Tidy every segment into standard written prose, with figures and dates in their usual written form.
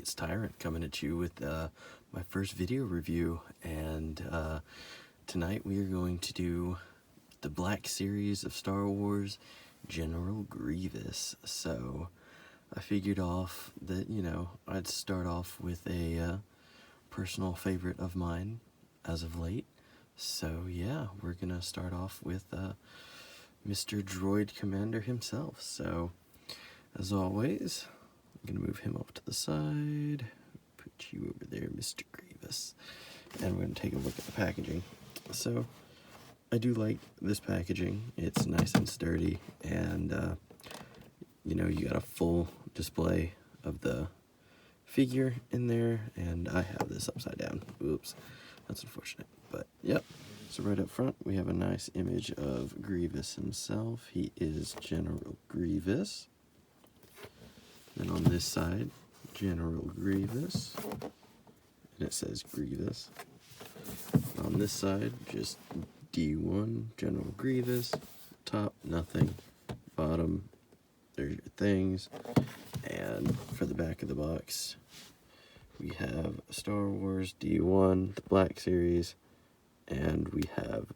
it's Tyrant coming at you with my first video review, and tonight we are going to do the Black Series of Star Wars General Grievous. So I figured off that, I'd start off with a personal favorite of mine as of late. So yeah, we're gonna start off with Mr. Droid Commander himself. So as always, I'm gonna move him off to the side, put you over there, Mr. Grievous, and we're gonna take a look at the packaging. So I do like this packaging. It's nice and sturdy, and you got a full display of the figure in there, and I have this upside down. Oops, that's unfortunate, but yep. So right up front we have a nice image of Grievous himself. He is General Grievous. Then on this side, General Grievous, and it says Grievous. On this side, just D1, General Grievous. Top, nothing. Bottom, there's your things. And for the back of the box, we have Star Wars D1, the Black Series, and we have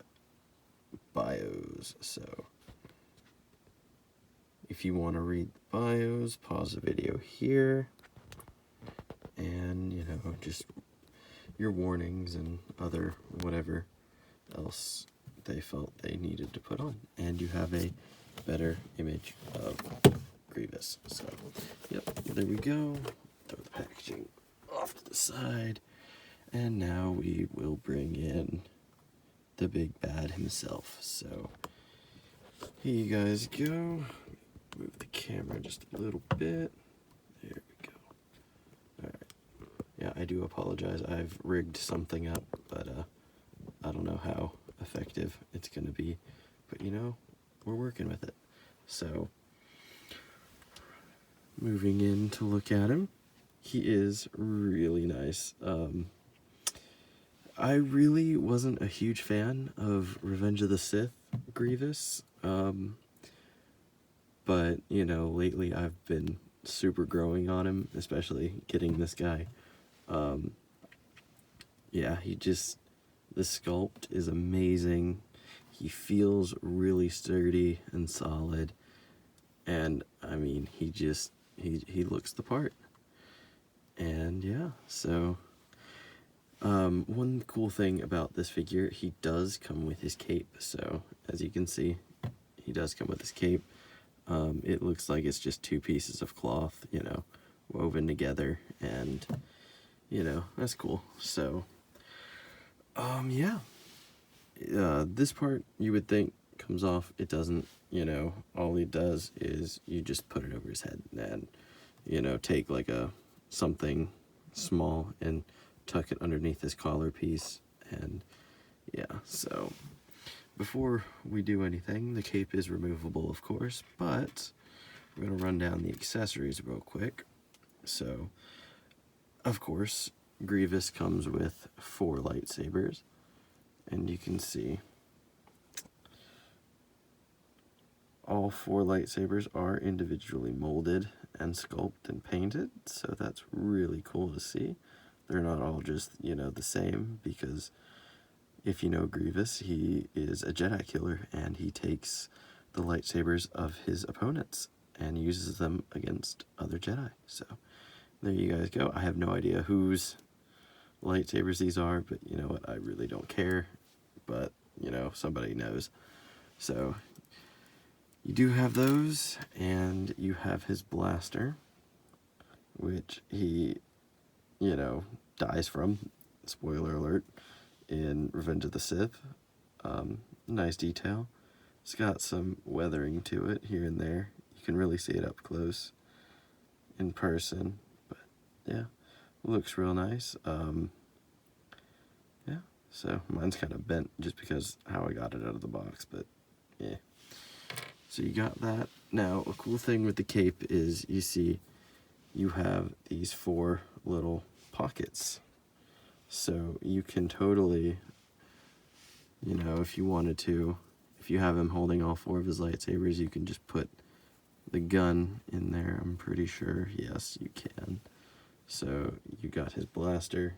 bios. So if you want to read the bios, pause the video here, and just your warnings and other whatever else they felt they needed to put on, and you have a better image of Grievous. So yep, there we go. Throw the packaging off to the side, and now we will bring in the big bad himself. So here you guys go. Move the camera just a little bit. There we go. Alright. Yeah, I do apologize. I've rigged something up, but I don't know how effective it's going to be. But we're working with it. So, moving in to look at him. He is really nice. I really wasn't a huge fan of Revenge of the Sith Grievous. But, lately I've been super growing on him, especially getting this guy. Yeah, the sculpt is amazing. He feels really sturdy and solid. And, I mean, he looks the part. And, yeah, so one cool thing about this figure, he does come with his cape. So, as you can see, he does come with his cape. It looks like it's just two pieces of cloth, woven together, and, that's cool. So, yeah. This part, you would think, comes off. It doesn't, all he does is you just put it over his head and, take like something small and tuck it underneath his collar piece, and, yeah, so before we do anything, the cape is removable, of course, but we're going to run down the accessories real quick. So, of course, Grievous comes with 4 lightsabers, and you can see all 4 lightsabers are individually molded and sculpted and painted, so that's really cool to see. They're not all just, the same, because if you know Grievous, he is a Jedi killer, and he takes the lightsabers of his opponents and uses them against other Jedi. So there you guys go. I have no idea whose lightsabers these are, but you know what? I really don't care. But, somebody knows. So you do have those, and you have his blaster, which he, dies from. Spoiler alert. In Revenge of the Sith. Nice detail. It's got some weathering to it here and there. You can really see it up close in person, but yeah, looks real nice. Yeah, so mine's kind of bent just because how I got it out of the box, but yeah. So you got that. Now, a cool thing with the cape is you see you have these 4 little pockets. So you can totally, if you wanted to, if you have him holding all 4 of his lightsabers, you can just put the gun in there, I'm pretty sure. Yes, you can. So you got his blaster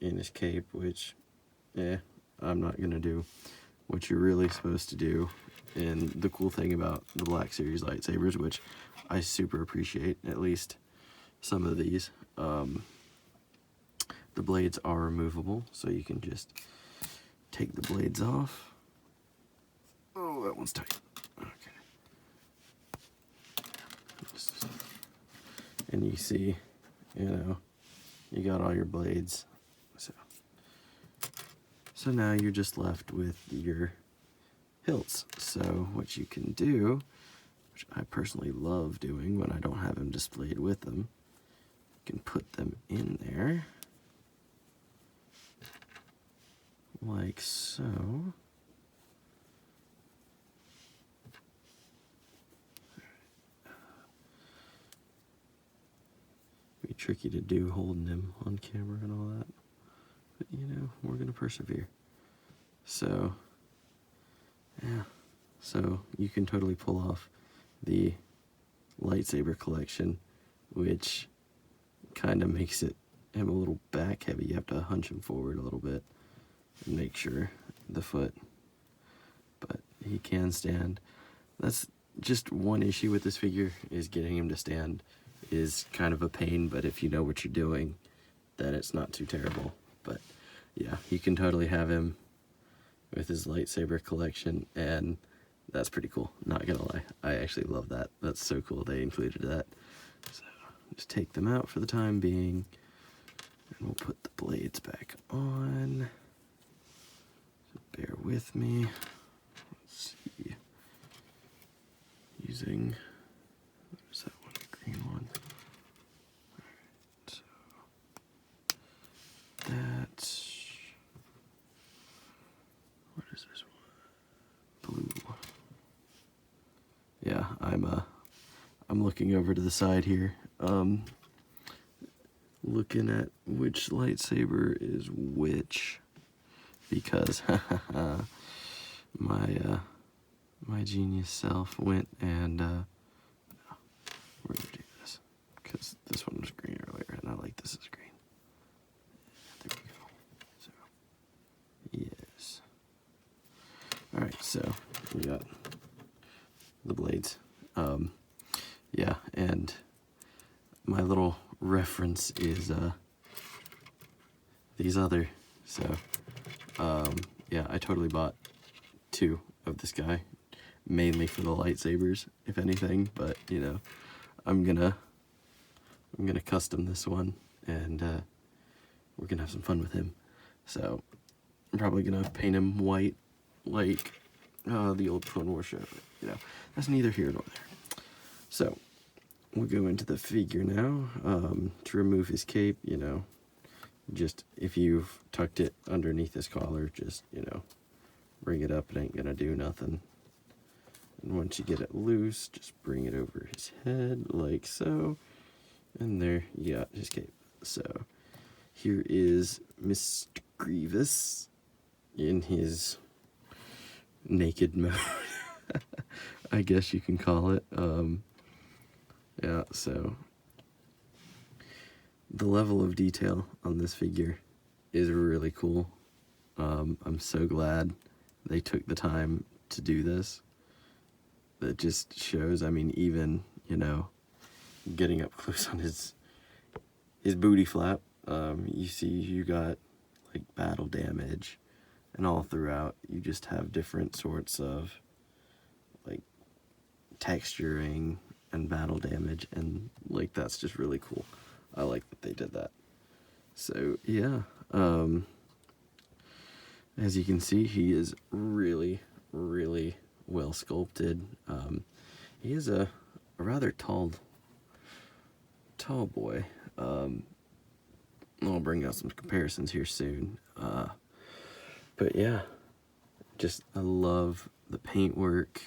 in his cape, which, I'm not gonna do what you're really supposed to do. And the cool thing about the Black Series lightsabers, which I super appreciate, at least some of these, the blades are removable, so you can just take the blades off. Oh, that one's tight. Okay. And you see, you got all your blades. So now you're just left with your hilts. So what you can do, which I personally love doing when I don't have them displayed with them, you can put them in there, like so. Be tricky to do holding him on camera and all that, but we're gonna persevere. So yeah, so you can totally pull off the lightsaber collection, which kind of makes him a little back heavy. You have to hunch him forward a little bit and make sure the foot, but he can stand. That's just one issue with this figure, is getting him to stand is kind of a pain, but if you know what you're doing, then it's not too terrible. But yeah, you can totally have him with his lightsaber collection, and that's pretty cool, not gonna lie. I actually love that. That's so cool they included that. So just take them out for the time being, and we'll put the blades back on. So bear with me. Let's see. Using, what is that one, the green one? Alright, so that's, what is this one? Blue. Yeah, I'm looking over to the side here, looking at which lightsaber is which, because my genius self went and we're gonna do this because this one was green earlier, and I like this as green. There we go. So yes. All right, so we got the blades. Yeah, and my little reference is these other. So yeah, I totally bought 2 of this guy, mainly for the lightsabers, if anything. But I'm gonna custom this one, and we're gonna have some fun with him. So I'm probably gonna paint him white, like the old Clone Wars show. That's neither here nor there. So we'll go into the figure now. To remove his cape, just if you've tucked it underneath his collar, just bring it up. It ain't gonna do nothing. And once you get it loose, just bring it over his head like so, and there you got his cape. So here is Mr. Grievous in his naked mode, I guess you can call it. Yeah, so the level of detail on this figure is really cool. I'm so glad they took the time to do this. That just shows, even, getting up close on his booty flap, you see you got like battle damage, and all throughout you just have different sorts of like texturing and battle damage, and like that's just really cool. I like that they did that. So yeah, as you can see, he is really, really well sculpted. He is a rather tall boy. I'll bring out some comparisons here soon. But yeah, I love the paintwork.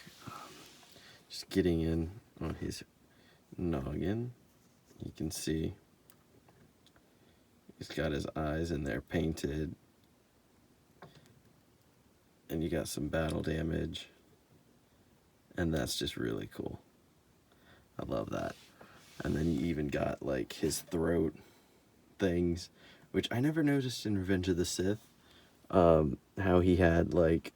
Just getting in on his noggin, you can see he's got his eyes in there painted, and you got some battle damage, and that's just really cool. I love that. And then you even got like his throat things, which I never noticed in Revenge of the Sith. How he had like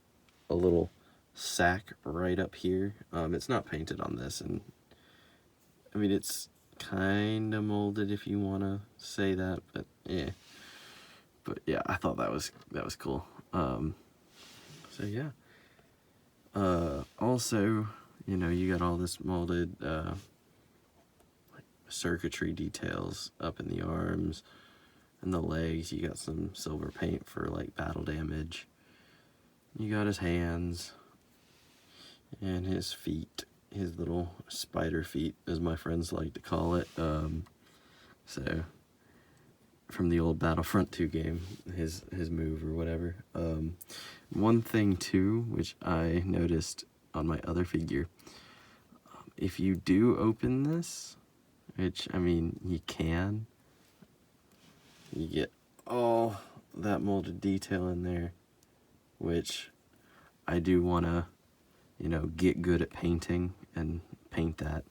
a little sack right up here. It's not painted on this, and I mean it's kind of molded if you want to say that, but yeah. But yeah, I thought that was cool. So yeah. Also, you know, you got all this molded circuitry details up in the arms and the legs. You got some silver paint for like battle damage. You got his hands and his feet, his little spider feet, as my friends like to call it. So from the old Battlefront 2 game, his move or whatever. One thing too, which I noticed on my other figure, if you do open this, which I mean you can, you get all that molded detail in there, which I do want to, you know, get good at painting and paint that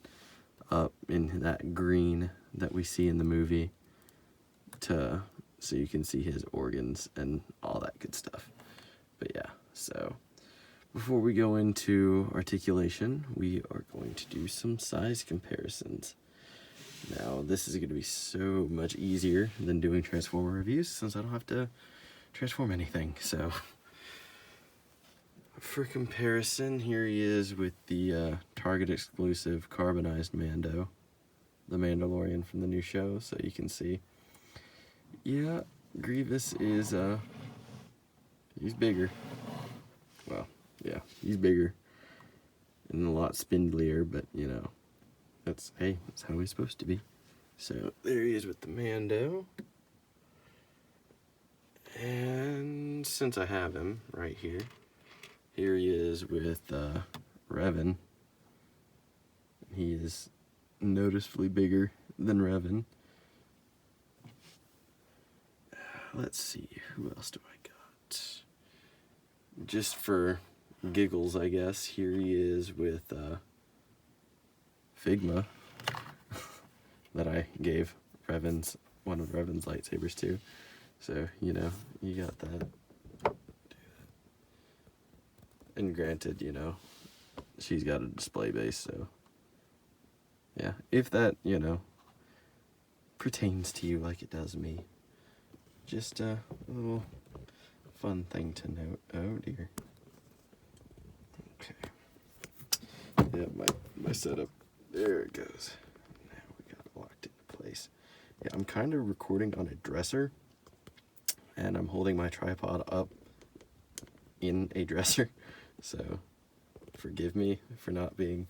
up in that green that we see in the movie, so you can see his organs and all that good stuff. But yeah, so before we go into articulation, we are going to do some size comparisons. Now, this is going to be so much easier than doing Transformer reviews, since I don't have to transform anything. So for comparison, here he is with the Target exclusive carbonized Mando, the Mandalorian from the new show. So you can see, yeah, Grievous is he's bigger. Well, yeah, he's bigger and a lot spindlier, but you know, that's how he's supposed to be. So there he is with the Mando. And since I have him right here, here he is with Revan. He is noticeably bigger than Revan. Let's see, who else do I got? Just for giggles, I guess, here he is with Figma that I gave one of Revan's lightsabers to. So, you know, you got that. And granted, you know, she's got a display base, so yeah, if that, you know, pertains to you like it does me. Just a little fun thing to note. Oh dear. Okay. Yeah, my setup. There it goes. Now we got it locked into place. Yeah, I'm kind of recording on a dresser, and I'm holding my tripod up in a dresser. So forgive me for not being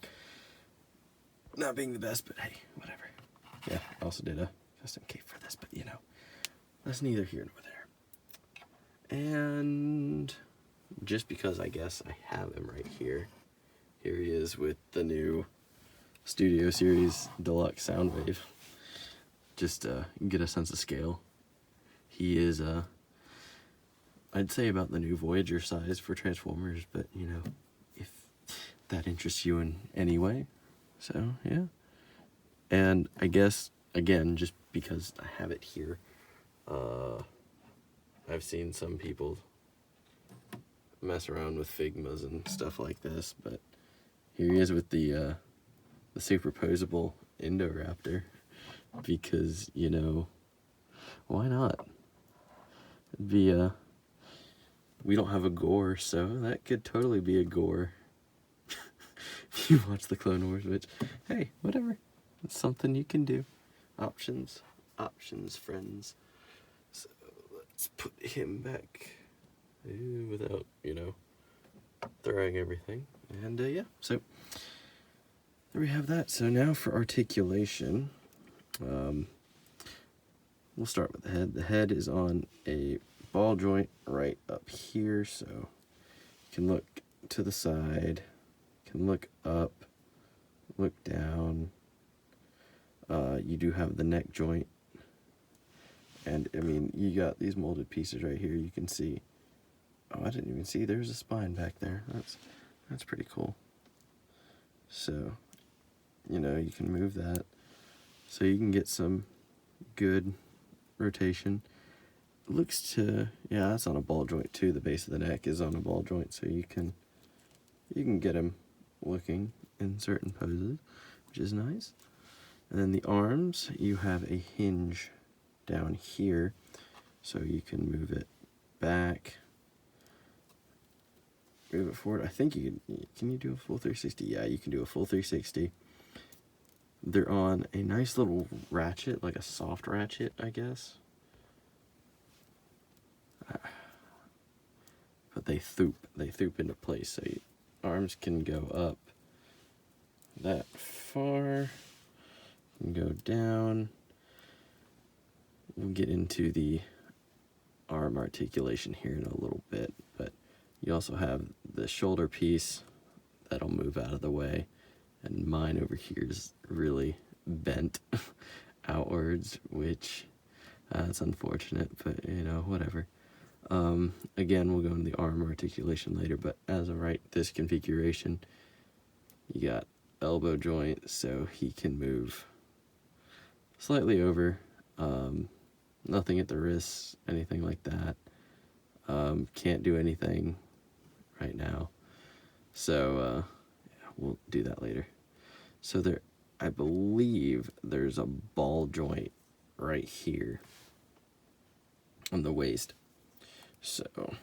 the best, but hey, whatever. Yeah, I also did a custom cape for this, but you know, that's neither here nor there. And just because I guess I have him right here, here he is with the new Studio Series Deluxe Soundwave. Just get a sense of scale. He is I'd say about the new Voyager size for Transformers, but you know, if that interests you in any way. So yeah. And I guess again, just because I have it here, I've seen some people mess around with Figmas and stuff like this, but here he is with the superposable Indoraptor, because, you know, why not? It'd be we don't have a gore, so that could totally be a gore. If you watch the Clone Wars, which, hey, whatever. It's something you can do. Options, friends. So let's put him back without, you know, throwing everything. And yeah, so there we have that. So now for articulation, we'll start with the head. The head is on a ball joint right up here, so you can look to the side, you can look up, look down. You do have the neck joint, and I mean, you got these molded pieces right here. You can see, oh, I didn't even see there's a spine back there. That's pretty cool. So, you know, you can move that. so you can get some good rotation. Looks to, yeah, that's on a ball joint too. The base of the neck is on a ball joint, so you can get him looking in certain poses, which is nice. And then the arms, you have a hinge down here, so you can move it back, move it forward. I think you can you do a full 360? Yeah, you can do a full 360. They're on a nice little ratchet, like a soft ratchet, I guess. But they thoop into place, so your arms can go up that far, and go down. We'll get into the arm articulation here in a little bit, but you also have the shoulder piece that'll move out of the way, and mine over here is really bent outwards, which it's unfortunate, but you know, whatever. Again, we'll go into the arm articulation later, but as of right this configuration, you got elbow joint, so he can move slightly over, nothing at the wrists, anything like that. Can't do anything right now, so yeah, we'll do that later. So there, I believe there's a ball joint right here on the waist. So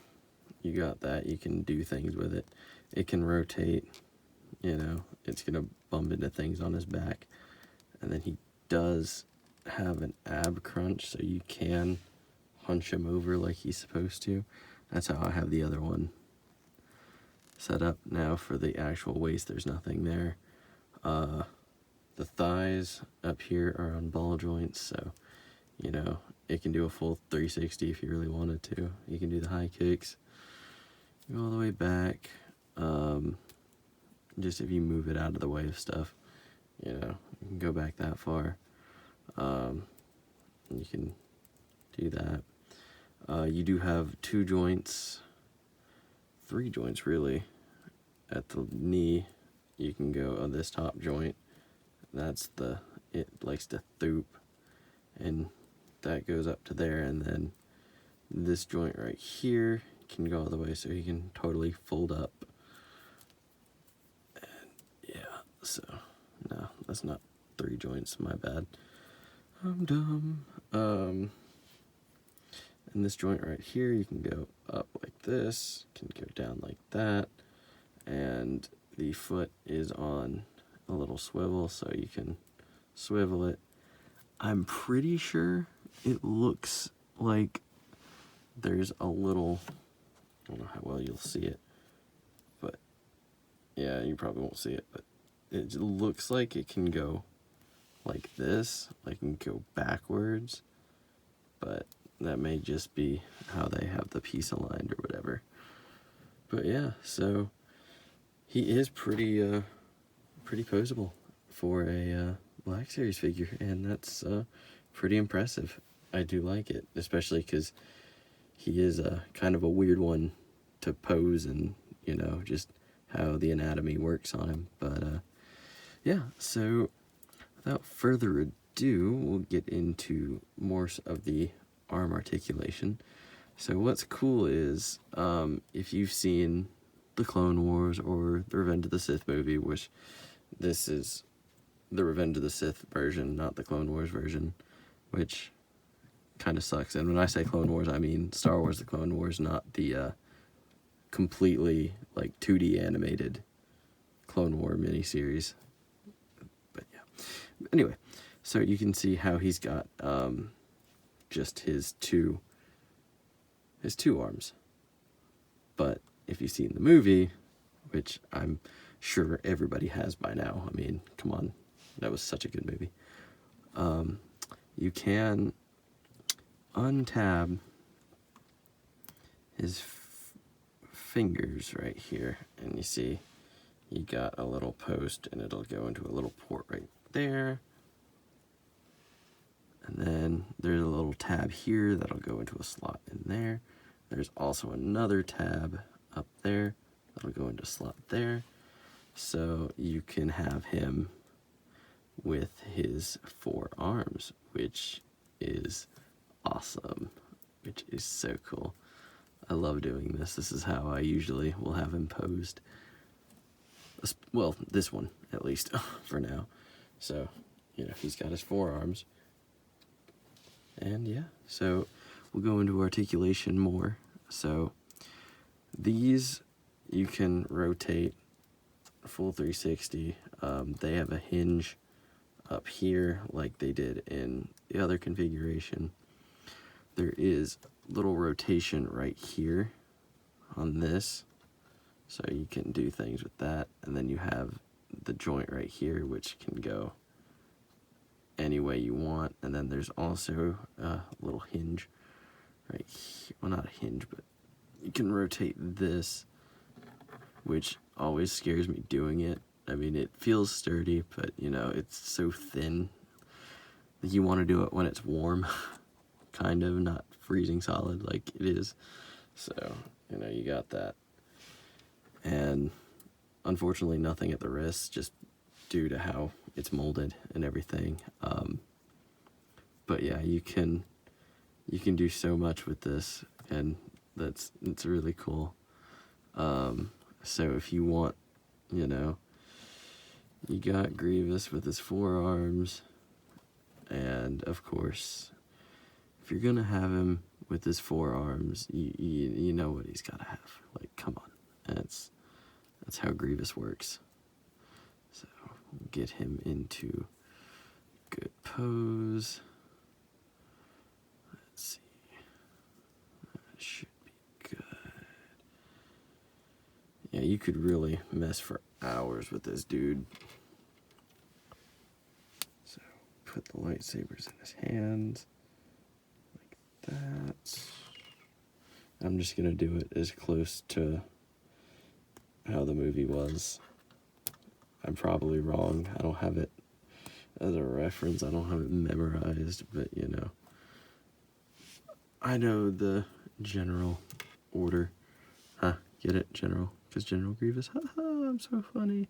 you got that, you can do things with it. It can rotate, you know, it's gonna bump into things on his back. And then he does have an ab crunch, so you can hunch him over like he's supposed to. That's how I have the other one set up. Now for the actual waist, there's nothing there. The thighs up here are on ball joints, so you know, it can do a full 360 if you really wanted to. You can do the high kicks, go all the way back. Just if you move it out of the way of stuff, you know, you can go back that far. You can do that. You do have 2 joints, 3 joints really. At the knee, you can go on this top joint. That's it likes to thoop, and that goes up to there, and then this joint right here can go all the way, so you can totally fold up. And yeah, so no, that's not 3 joints, my bad, I'm dumb. And this joint right here, you can go up like this, can go down like that, and the foot is on a little swivel, so you can swivel it. I'm pretty sure it looks like there's a little, I don't know how well you'll see it, but yeah, you probably won't see it, but it looks like it can go like this, like it can go backwards, but that may just be how they have the piece aligned or whatever. But yeah, so he is pretty posable for a Black Series figure, and that's pretty impressive. I do like it, especially because he is kind of a weird one to pose, and you know, just how the anatomy works on him. But yeah, so without further ado, we'll get into more of the arm articulation. So what's cool is if you've seen the Clone Wars or the Revenge of the Sith movie, which this is the Revenge of the Sith version, not the Clone Wars version, which kind of sucks. And when I say Clone Wars, I mean Star Wars: The Clone Wars, not the completely like 2D animated Clone War miniseries. But yeah, anyway, so you can see how he's got just his two arms. But if you've seen the movie, which I'm sure everybody has by now, I mean, come on, that was such a good movie. You can untab his fingers right here, and you see you got a little post, and it'll go into a little port right there. And then there's a little tab here that'll go into a slot in there. There's also another tab up there that'll go into a slot there. So you can have him with his 4 arms, which is awesome, which is so cool. I love doing this. This is how I usually will have him posed. Well, this one, at least, for now. So, you know, he's got his 4 arms. And yeah, so we'll go into articulation more. So, these you can rotate full 360. They have a hinge up here like they did in the other configuration. There is little rotation right here on this, so you can do things with that. And then you have the joint right here, which can go any way you want. And then there's also a little hinge right here. Well, not a hinge, but you can rotate this, which always scares me doing it. I mean, it feels sturdy, but you know, it's so thin. You want to do it when it's warm, kind of, not freezing solid like it is. So, you know, you got that. And unfortunately, nothing at the wrist, just due to how it's molded and everything. But yeah, you can do so much with this, and it's really cool. So if you want, you know, you got Grievous with his 4 arms, and of course, if you're gonna have him with his 4 arms, you know what he's gotta have. Like, come on, that's how Grievous works. So we'll get him into good pose. Let's see, that should be good. Yeah, you could really mess for hours with this dude. So put the lightsabers in his hands like that. I'm just gonna do it as close to how the movie was. I'm probably wrong. I don't have it as a reference. I don't have it memorized, but you know, I know the general order. Huh? Get it? General? Because General Grievous. Haha, I'm so funny.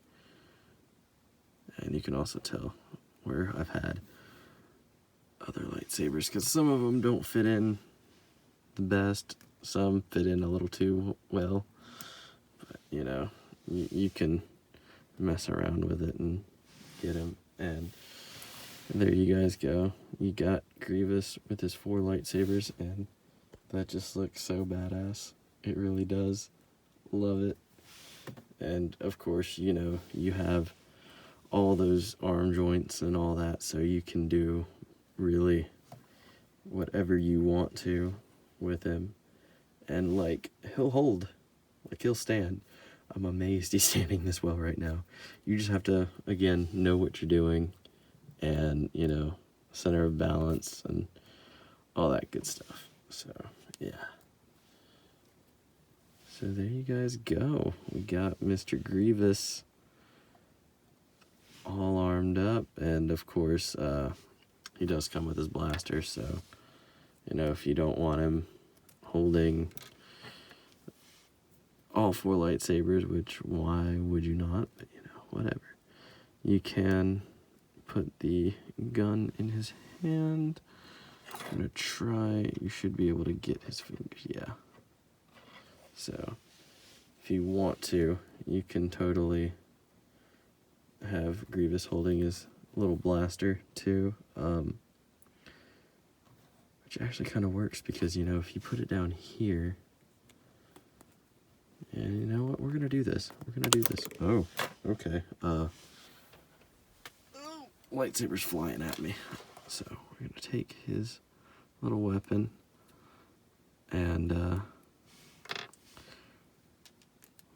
And you can also tell where I've had other lightsabers, because some of them don't fit in the best. Some fit in a little too well. But, you know, you can mess around with it and get him. And there you guys go. You got Grievous with his 4 lightsabers, and that just looks so badass. It really does. Love it. And of course, you know, you have all those arm joints and all that, so you can do really whatever you want to with him. And like, he'll hold, like he'll stand. I'm amazed he's standing this well right now. You just have to, again, know what you're doing, and, you know, center of balance and all that good stuff. So, yeah. So there you guys go. We got Mr. Grievous all armed up, and of course, he does come with his blaster, so, you know, if you don't want him holding all 4 lightsabers, which why would you not, but you know, whatever. You can put the gun in his hand. I'm gonna try, you should be able to get his fingers, yeah. So, if you want to, you can totally have Grievous holding his little blaster too, which actually kind of works, because, you know, if you put it down here, and you know what, we're gonna do this. Oh, okay. Lightsaber's flying at me. So we're gonna take his little weapon, and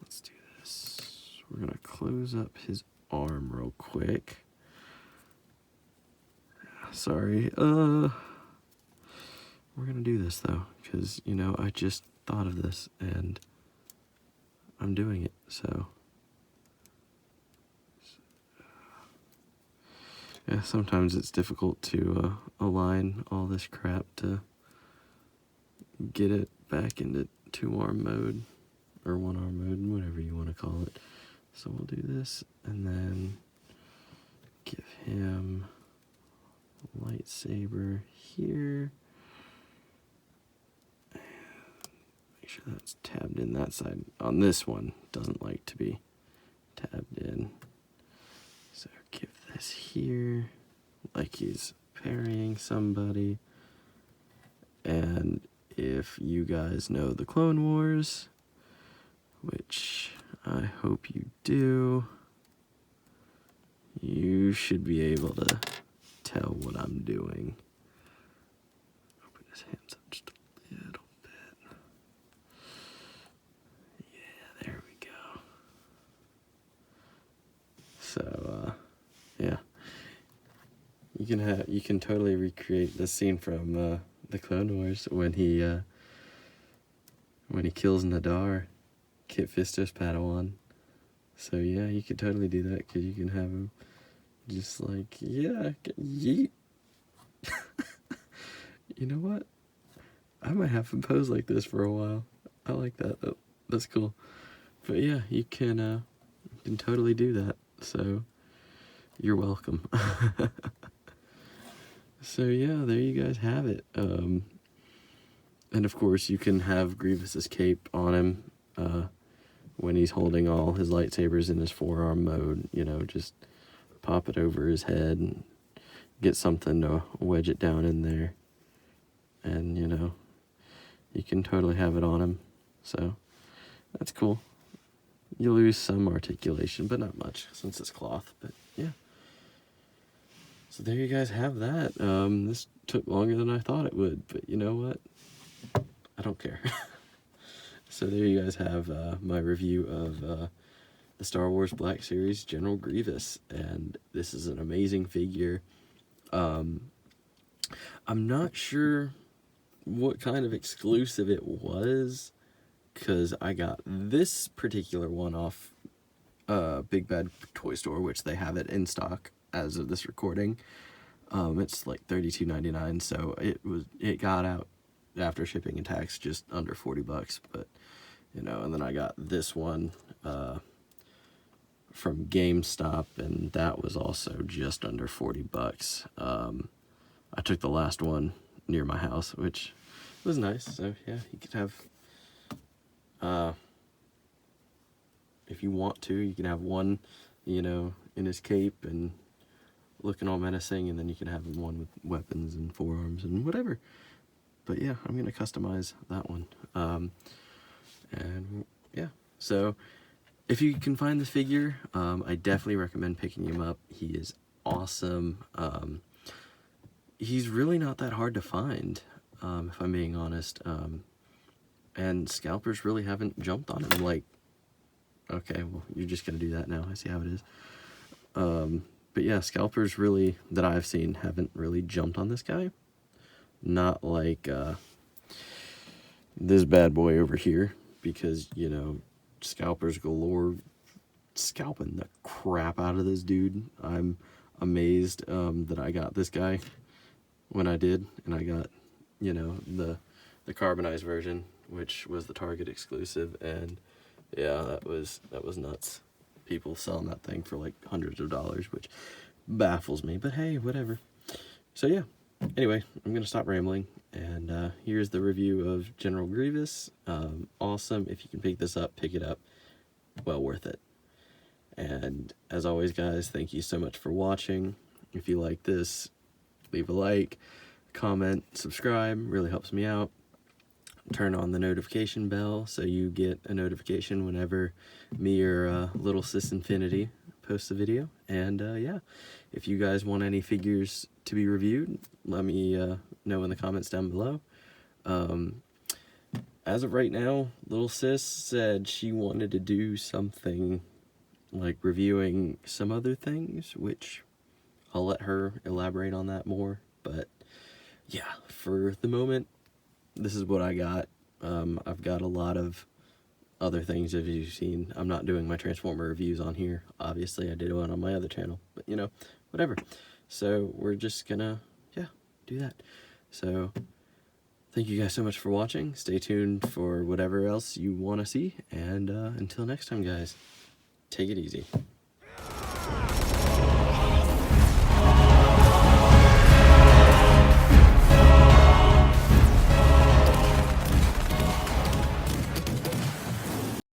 let's do this. We're gonna close up his arm real quick. Sorry. We're gonna do this though, because, you know, I just thought of this and I'm doing it, so. Yeah, sometimes it's difficult to align all this crap to get it back into 2-arm mode, or 1-arm mode, whatever you want to call it. So we'll do this, and then give him a lightsaber here. Make sure that's tabbed in that side. On this one, doesn't like to be tabbed in. So give this here, like he's parrying somebody. And if you guys know the Clone Wars, which I hope you do, you should be able to tell what I'm doing. Open his hands up just a little bit. Yeah, there we go. So, yeah. You can totally recreate the scene from the Clone Wars when he kills Nadar, Kit Fisto's Padawan. So yeah, you could totally do that, because you can have him just like, yeah, yeet. You know what? I might have him pose like this for a while. I like that. That's cool. But yeah, you can totally do that. So you're welcome. So yeah, there you guys have it. And of course, you can have Grievous's cape on him when he's holding all his lightsabers in his forearm mode. You know, just pop it over his head and get something to wedge it down in there. And, you know, you can totally have it on him. So that's cool. You lose some articulation, but not much since it's cloth. But yeah. So there you guys have that. This took longer than I thought it would, but you know what? I don't care. So there you guys have my review of the Star Wars Black Series General Grievous, and this is an amazing figure. I'm not sure what kind of exclusive it was, because I got this particular one off Big Bad Toy Store, which they have it in stock as of this recording. It's like $32.99, so it got out after shipping and tax just under $40, but you know. And then I got this one from GameStop, and that was also just under $40. I took the last one near my house, which was nice. So yeah, you could have, if you want to, you can have one, you know, in his cape and looking all menacing, and then you can have one with weapons and forearms and whatever. But yeah, I'm gonna customize that one. And yeah, so if you can find the figure, I definitely recommend picking him up. He is awesome. He's really not that hard to find, if I'm being honest. And scalpers really haven't jumped on him. Like, okay, well, you're just gonna do that now. I see how it is. But yeah, scalpers really, that I've seen, haven't really jumped on this guy. Not like this bad boy over here, because, you know, scalpers galore scalping the crap out of this dude. I'm amazed that I got this guy when I did, and I got, you know, the carbonized version, which was the Target exclusive, and yeah, that was nuts. People selling that thing for like hundreds of dollars, which baffles me, but hey, whatever. So yeah, anyway, I'm gonna stop rambling, and here's the review of General Grievous. Awesome. If you can pick this up, pick it up. Well worth it. And as always, guys, thank you so much for watching. If you like this, leave a like, comment, subscribe, really helps me out. Turn on the notification bell so you get a notification whenever me or Little Sis Infinity posts a video. And yeah, if you guys want any figures to be reviewed, let me know in the comments down below. As of right now, Little Sis said she wanted to do something like reviewing some other things, which I'll let her elaborate on that more. But yeah, for the moment, this is what I got. I've got a lot of other things, as you've seen. I'm not doing my Transformer reviews on here. Obviously, I did one on my other channel, but you know, whatever. So we're just gonna, yeah, do that. So thank you guys so much for watching. Stay tuned for whatever else you want to see. And until next time, guys, take it easy.